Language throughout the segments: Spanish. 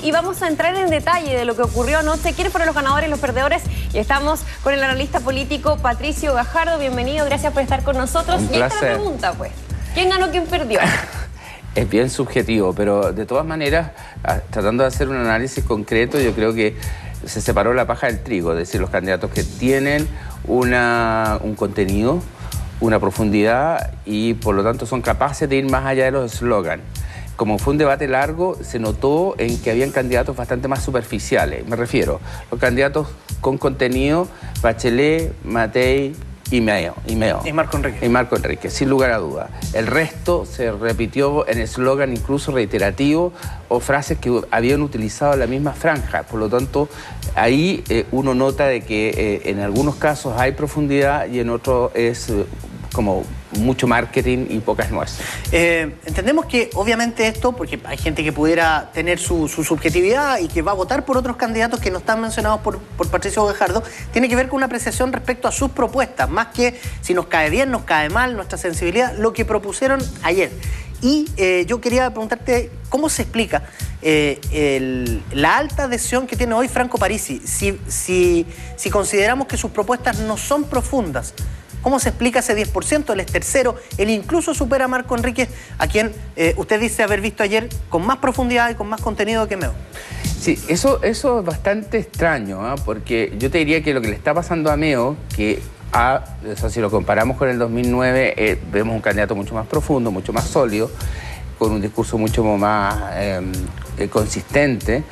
y vamos a entrar en detalle de lo que ocurrió anoche, quiénes fueron los ganadores y los perdedores. Y estamos con el analista político Patricio Gajardo. Bienvenido, gracias por estar con nosotros. Un placer. Y esta es la pregunta, pues. ¿Quién ganó, quién perdió? Es bien subjetivo, pero de todas maneras, tratando de hacer un análisis concreto, yo creo que se separó la paja del trigo, es decir, los candidatos que tienen un contenido, una profundidad y por lo tanto son capaces de ir más allá de los eslogans. Como fue un debate largo, se notó en que habían candidatos bastante más superficiales. Me refiero, los candidatos con contenido, Bachelet, Matei y Meo. Y Marco Enríquez. Y Marco Enríquez, sin lugar a dudas. El resto se repitió en eslogan incluso reiterativo o frases que habían utilizado en la misma franja. Por lo tanto, ahí uno nota de que en algunos casos hay profundidad y en otros es como mucho marketing y pocas nueces. Entendemos que obviamente esto, porque hay gente que pudiera tener su subjetividad y que va a votar por otros candidatos que no están mencionados por Patricio Gajardo, tiene que ver con una apreciación respecto a sus propuestas, más que si nos cae bien, nos cae mal, nuestra sensibilidad, lo que propusieron ayer. Y yo quería preguntarte, ¿cómo se explica la alta adhesión que tiene hoy Franco Parisi? Si consideramos que sus propuestas no son profundas, ¿cómo se explica ese 10%? Él es tercero, él incluso supera a Marco Enríquez, a quien usted dice haber visto ayer con más profundidad y con más contenido que Meo. Sí, eso es bastante extraño, ¿eh? Porque yo te diría que lo que le está pasando a Meo, que o sea, si lo comparamos con el 2009, vemos un candidato mucho más profundo, mucho más sólido, con un discurso mucho más consistente,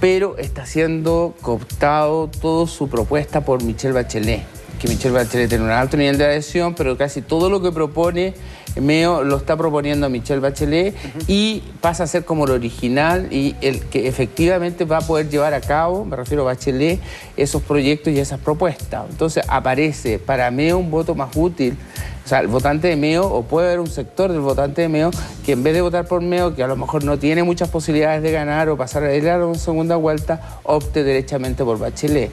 pero está siendo cooptado toda su propuesta por Michelle Bachelet. Que Michelle Bachelet tiene un alto nivel de adhesión, pero casi todo lo que propone Meo lo está proponiendo Michelle Bachelet y pasa a ser como lo original y el que efectivamente va a poder llevar a cabo, me refiero a Bachelet, esos proyectos y esas propuestas. Entonces aparece para Meo un voto más útil. O sea, el votante de Meo, o puede haber un sector del votante de Meo que en vez de votar por Meo, que a lo mejor no tiene muchas posibilidades de ganar o pasar a una segunda vuelta, opte derechamente por Bachelet.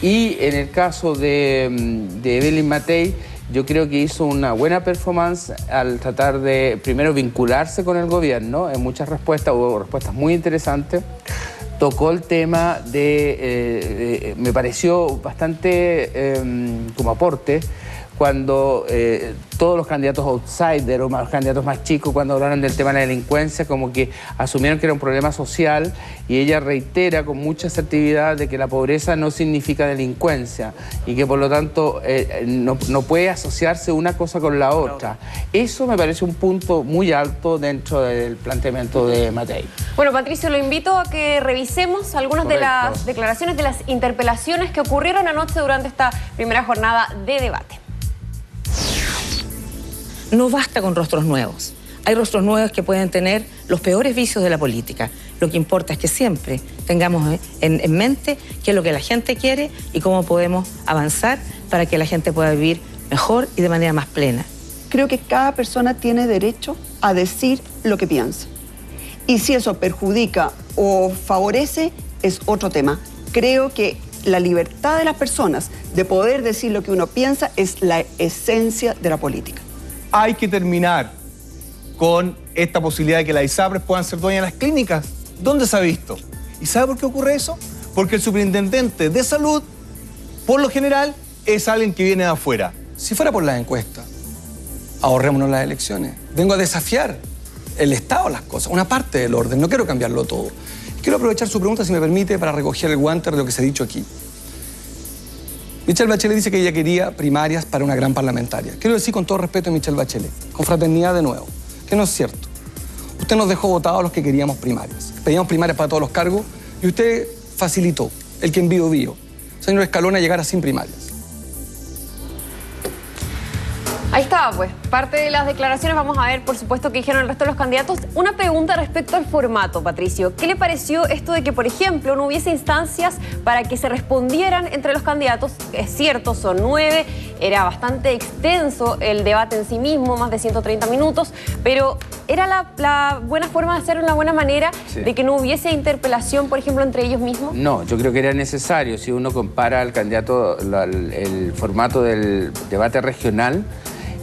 Y en el caso de Evelyn Matei, yo creo que hizo una buena performance al tratar de, primero, vincularse con el gobierno. En muchas respuestas, hubo respuestas muy interesantes. Tocó el tema me pareció bastante como aporte, cuando todos los candidatos outsider o los candidatos más chicos, cuando hablaron del tema de la delincuencia, como que asumieron que era un problema social, y ella reitera con mucha asertividad de que la pobreza no significa delincuencia y que por lo tanto no puede asociarse una cosa con la otra. Eso me parece un punto muy alto dentro del planteamiento de Matei. Bueno, Patricio, lo invito a que revisemos algunas de las declaraciones, de las interpelaciones que ocurrieron anoche durante esta primera jornada de debate. No basta con rostros nuevos. Hay rostros nuevos que pueden tener los peores vicios de la política. Lo que importa es que siempre tengamos en mente qué es lo que la gente quiere y cómo podemos avanzar para que la gente pueda vivir mejor y de manera más plena. Creo que cada persona tiene derecho a decir lo que piensa. Y si eso perjudica o favorece, es otro tema. Creo que la libertad de las personas de poder decir lo que uno piensa es la esencia de la política. Hay que terminar con esta posibilidad de que las ISAPRES puedan ser dueñas de las clínicas. ¿Dónde se ha visto? ¿Y sabe por qué ocurre eso? Porque el superintendente de salud, por lo general, es alguien que viene de afuera. Si fuera por las encuestas, ahorrémonos las elecciones. Vengo a desafiar el estado de las cosas, una parte del orden. No quiero cambiarlo todo. Quiero aprovechar su pregunta, si me permite, para recoger el guante de lo que se ha dicho aquí. Michelle Bachelet dice que ella quería primarias para una gran parlamentaria. Quiero decir con todo respeto a Michelle Bachelet, con fraternidad de nuevo, que no es cierto. Usted nos dejó votados a los que queríamos primarias. Pedíamos primarias para todos los cargos y usted facilitó el que envío vio. Señor Escalona, llegara sin primarias. Ahí estaba, pues, parte de las declaraciones. Vamos a ver, por supuesto, qué dijeron el resto de los candidatos. Una pregunta respecto al formato, Patricio. ¿Qué le pareció esto de que, por ejemplo, no hubiese instancias para que se respondieran entre los candidatos? Es cierto, son 9, era bastante extenso el debate en sí mismo, más de 130 minutos, pero ¿era la buena forma de hacerlo, una buena manera de que no hubiese interpelación, por ejemplo, entre ellos mismos? No, yo creo que era necesario. Si uno compara al candidato, el formato del debate regional,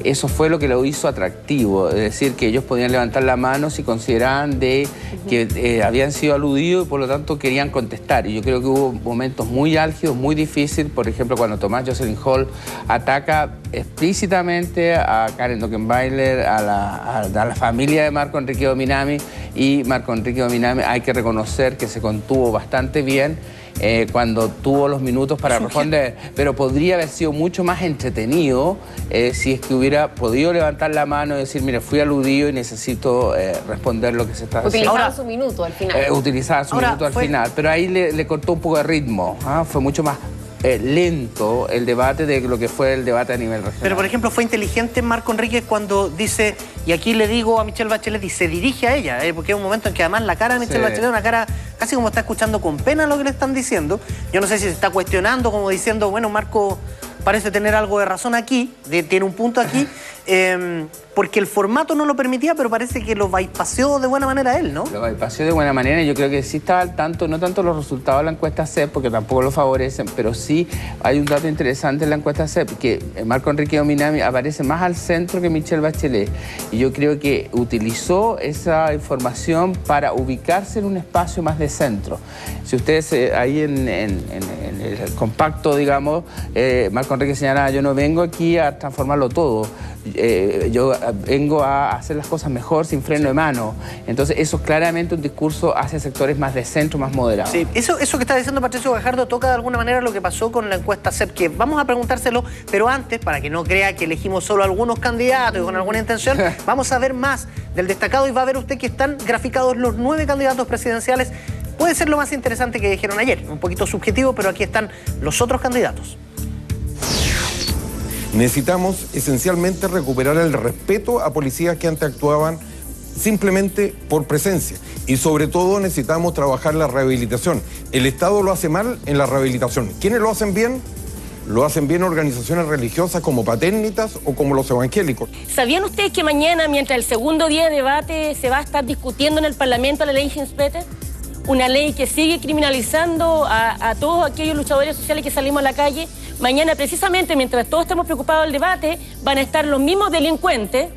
eso fue lo que lo hizo atractivo, es decir, que ellos podían levantar la mano si consideraban que habían sido aludidos y por lo tanto querían contestar. Y yo creo que hubo momentos muy álgidos, muy difíciles, por ejemplo, cuando Tomás Jocelyn Hall ataca explícitamente a Karen Dockenbailer, a la familia de Marco Enrique Dominami, y Marco Enrique Dominami hay que reconocer que se contuvo bastante bien cuando tuvo los minutos para responder, pero podría haber sido mucho más entretenido si es que hubiera podido levantar la mano y decir, mire, fui aludido y necesito responder lo que se está haciendo. Utilizaba su minuto al final. Utilizaba su minuto al final, pero ahí le cortó un poco de ritmo, fue mucho más lento el debate de lo que fue el debate a nivel regional. Pero, por ejemplo, fue inteligente Marco Enríquez cuando dice, y aquí le digo a Michelle Bachelet, y se dirige a ella, porque es un momento en que además la cara de Michelle Bachelet es una cara casi como está escuchando con pena lo que le están diciendo. Yo no sé si se está cuestionando, como diciendo, bueno, Marco parece tener algo de razón aquí, tiene un punto aquí, porque el formato no lo permitía, pero parece que lo bypaseó de buena manera él, ¿no? Lo bypaseó de buena manera, y yo creo que sí estaba al tanto, no tanto los resultados de la encuesta CEP, porque tampoco lo favorecen, pero sí hay un dato interesante en la encuesta CEP, que Marco Enrique Dominami aparece más al centro que Michelle Bachelet, y yo creo que utilizó esa información para ubicarse en un espacio más de centro. Si ustedes ahí en el compacto, digamos, Marco Enrique señalaba, yo no vengo aquí a transformarlo todo, yo vengo a hacer las cosas mejor sin freno de mano. Entonces eso es claramente un discurso hacia sectores más de centro, más moderados. Sí, eso que está diciendo Patricio Gajardo toca de alguna manera lo que pasó con la encuesta CEP, que vamos a preguntárselo, pero antes, para que no crea que elegimos solo algunos candidatos y con alguna intención, vamos a ver más del destacado, y va a ver usted que están graficados los 9 candidatos presidenciales. Puede ser lo más interesante que dijeron ayer, un poquito subjetivo, pero aquí están los otros candidatos. Necesitamos esencialmente recuperar el respeto a policías que antes actuaban simplemente por presencia. Y sobre todo necesitamos trabajar la rehabilitación. El Estado lo hace mal en la rehabilitación. ¿Quiénes lo hacen bien? Lo hacen bien organizaciones religiosas como Paternitas o como los evangélicos. ¿Sabían ustedes que mañana, mientras el segundo día de debate, se va a estar discutiendo en el Parlamento la ley Hinz-Peter? Una ley que sigue criminalizando a todos aquellos luchadores sociales que salimos a la calle. Mañana, precisamente, mientras todos estamos preocupados del debate, van a estar los mismos delincuentes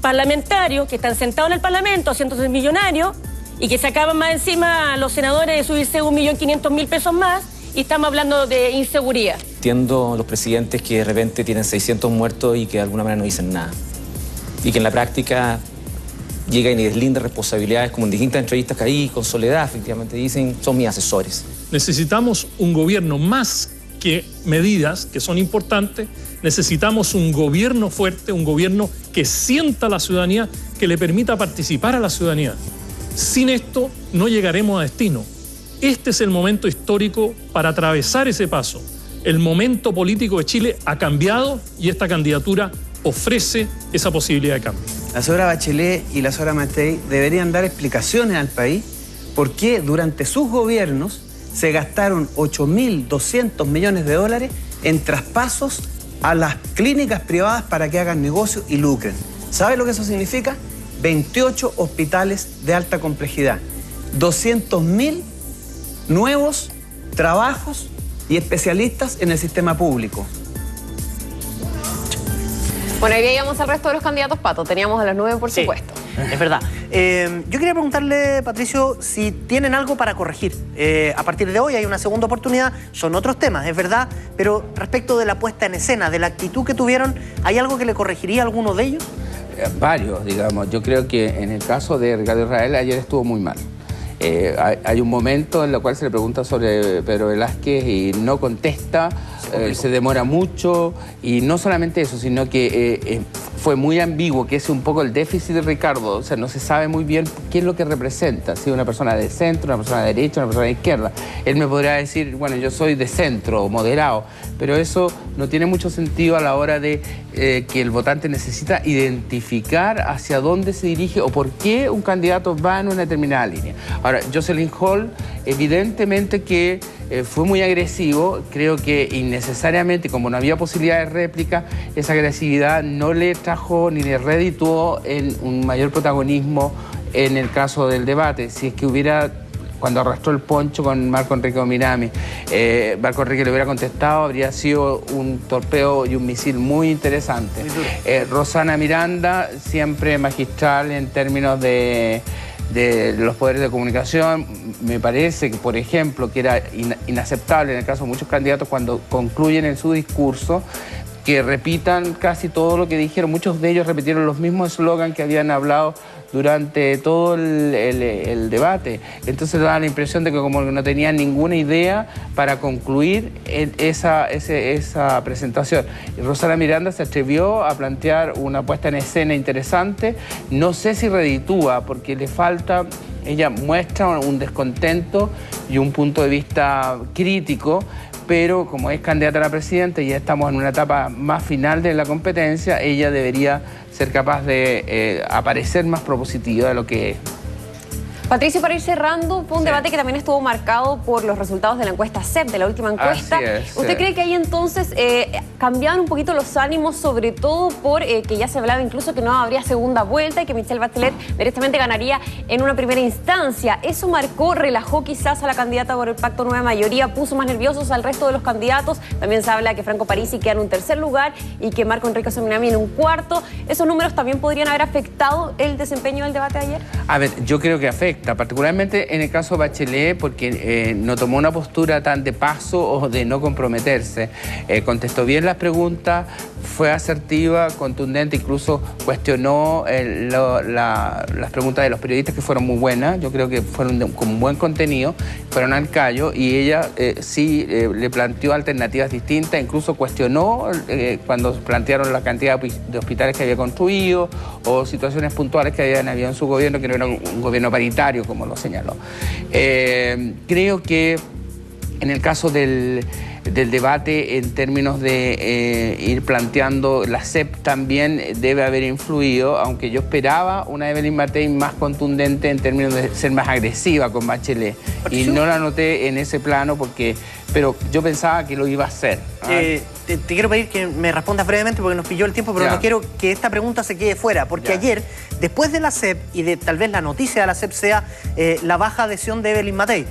parlamentarios que están sentados en el Parlamento haciéndose millonarios y que se acaban más encima a los senadores de subirse 1.500.000 pesos más, y estamos hablando de inseguridad. Entiendo los presidentes que de repente tienen 600 muertos y que de alguna manera no dicen nada. Y que en la práctica llegan y deslindan responsabilidades, como en distintas entrevistas que hay con Soledad, efectivamente dicen, son mis asesores. Necesitamos un gobierno más que medidas que son importantes. Necesitamos un gobierno fuerte, un gobierno que sienta a la ciudadanía, que le permita participar a la ciudadanía. Sin esto no llegaremos a destino. Este es el momento histórico para atravesar ese paso. El momento político de Chile ha cambiado y esta candidatura ofrece esa posibilidad de cambio. La señora Bachelet y la señora Matei deberían dar explicaciones al país por qué durante sus gobiernos se gastaron 8.200 millones de dólares en traspasos a las clínicas privadas para que hagan negocio y lucren. ¿Sabe lo que eso significa? 28 hospitales de alta complejidad, 200.000 nuevos trabajos y especialistas en el sistema público. Bueno, ahí veíamos al resto de los candidatos, Pato. Teníamos a las 9, por supuesto. Es verdad. Yo quería preguntarle, Patricio, si tienen algo para corregir. A partir de hoy hay una segunda oportunidad, son otros temas, es verdad, pero respecto de la puesta en escena, de la actitud que tuvieron, ¿hay algo que le corregiría a alguno de ellos? Varios, digamos. Yo creo que en el caso de Ricardo Israel ayer estuvo muy mal. Hay un momento en el cual se le pregunta sobre Pedro Velázquez y no contesta, se demora mucho, y no solamente eso, sino que fue muy ambiguo, que es un poco el déficit de Ricardo. O sea, no se sabe muy bien qué es lo que representa, si una persona de centro, una persona de derecha, una persona de izquierda. Él me podría decir, bueno, yo soy de centro, moderado, pero eso no tiene mucho sentido a la hora de que el votante necesita identificar hacia dónde se dirige o por qué un candidato va en una determinada línea. Ahora, Jocelyn Hall, evidentemente que fue muy agresivo. Creo que innecesariamente, como no había posibilidad de réplica, esa agresividad no le trajo ni le redituó en un mayor protagonismo en el caso del debate. Si es que hubiera cuando arrastró el poncho con Marco Enrique Ominami. Marco Enrique le hubiera contestado, habría sido un torpeo y un misil muy interesante. Rosana Miranda, siempre magistral en términos de los poderes de comunicación. Me parece que, por ejemplo, que era inaceptable en el caso de muchos candidatos cuando concluyen en su discurso que repitan casi todo lo que dijeron. Muchos de ellos repitieron los mismos eslogans que habían hablado durante todo el debate. Entonces da la impresión de que como no tenían ninguna idea para concluir esa presentación. Rosana Miranda se atrevió a plantear una puesta en escena interesante. No sé si reditúa, porque le falta... Ella muestra un descontento y un punto de vista crítico, pero como es candidata a la presidenta y ya estamos en una etapa más final de la competencia, ella debería ser capaz de aparecer más propositiva de lo que es. Patricio, para ir cerrando, fue un debate que también estuvo marcado por los resultados de la encuesta CEP, de la última encuesta. ¿Usted cree que ahí entonces cambiaron un poquito los ánimos, sobre todo por que ya se hablaba incluso que no habría segunda vuelta y que Michelle Bachelet directamente ganaría en una primera instancia? ¿Eso marcó, relajó quizás a la candidata por el Pacto Nueva Mayoría, puso más nerviosos al resto de los candidatos? También se habla que Franco Parisi queda en un tercer lugar y que Marco Enrique Ominami en un cuarto. ¿Esos números también podrían haber afectado el desempeño del debate de ayer? A ver, yo creo que afecta, particularmente en el caso de Bachelet, porque no tomó una postura tan de paso o de no comprometerse. Contestó bien las preguntas, fue asertiva, contundente, incluso cuestionó las preguntas de los periodistas, que fueron muy buenas. Yo creo que fueron con buen contenido, fueron al callo, y ella le planteó alternativas distintas, incluso cuestionó cuando plantearon la cantidad de hospitales que había construido o situaciones puntuales que había en su gobierno, que no era un gobierno paritario, como lo señaló. Creo que en el caso del debate, en términos de ir planteando, la CEP también debe haber influido, aunque yo esperaba una Evelyn Matei más contundente en términos de ser más agresiva con Bachelet. Y no la noté en ese plano, pero yo pensaba que lo iba a hacer. Te quiero pedir que me respondas brevemente porque nos pilló el tiempo, pero no quiero que esta pregunta se quede fuera, porque ayer, después de la CEP y de tal vez la noticia de la CEP sea la baja adhesión de Evelyn Matei,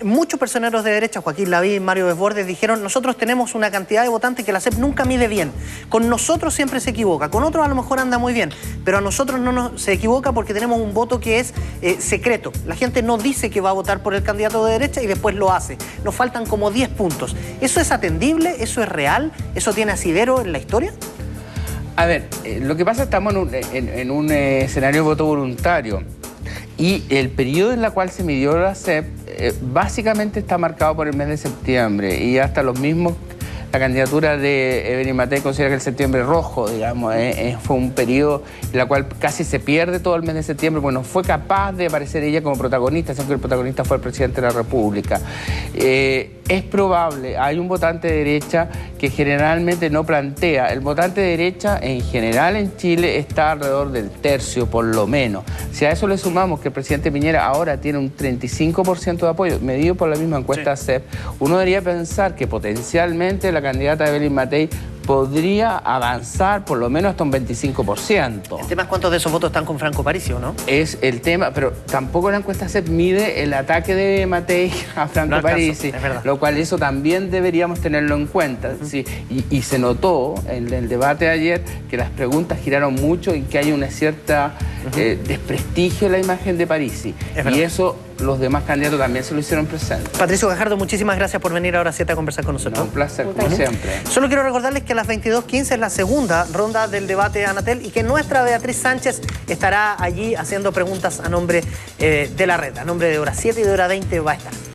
muchos personeros de derecha, Joaquín Lavín, Mario Desbordes, dijeron: nosotros tenemos una cantidad de votantes que la CEP nunca mide bien, con nosotros siempre se equivoca, con otros a lo mejor anda muy bien, pero a nosotros no se equivoca porque tenemos un voto que es secreto. La gente no dice que va a votar por el candidato de derecha y después lo hace. Nos faltan como 10 puntos. ¿Eso es atendible? ¿Eso es real? ¿Eso tiene asidero en la historia? A ver, lo que pasa es que estamos en un escenario de voto voluntario, y el periodo en el cual se midió la CEP básicamente está marcado por el mes de septiembre, y hasta los mismos, la candidatura de Evelyn Matei considera que el septiembre rojo, digamos, fue un periodo en el cual casi se pierde todo el mes de septiembre, porque no fue capaz de aparecer ella como protagonista, sino que el protagonista fue el presidente de la República. Es probable, hay un votante de derecha que generalmente no plantea. El votante de derecha en general en Chile está alrededor del tercio, por lo menos. Si a eso le sumamos que el presidente Piñera ahora tiene un 35% de apoyo, medido por la misma encuesta CEP, uno debería pensar que potencialmente la candidata Evelyn Matei podría avanzar por lo menos hasta un 25%. El tema es cuántos de esos votos están con Franco Parisi, ¿no? Es el tema, pero tampoco la encuesta CEP mide el ataque de Matei a Franco Parisi, lo cual eso también deberíamos tenerlo en cuenta. Sí, y se notó en el debate de ayer que las preguntas giraron mucho y que hay una cierta desprestigio en la imagen de Parisi. Y eso los demás candidatos también se lo hicieron presente. Patricio Gajardo, muchísimas gracias por venir ahora a 7 a conversar con nosotros. Un placer, como siempre. Solo quiero recordarles que a las 22:15 es la segunda ronda del debate de Anatel y que nuestra Beatriz Sánchez estará allí haciendo preguntas a nombre de la red. A nombre de Hora 7 y de Hora 20 va a estar.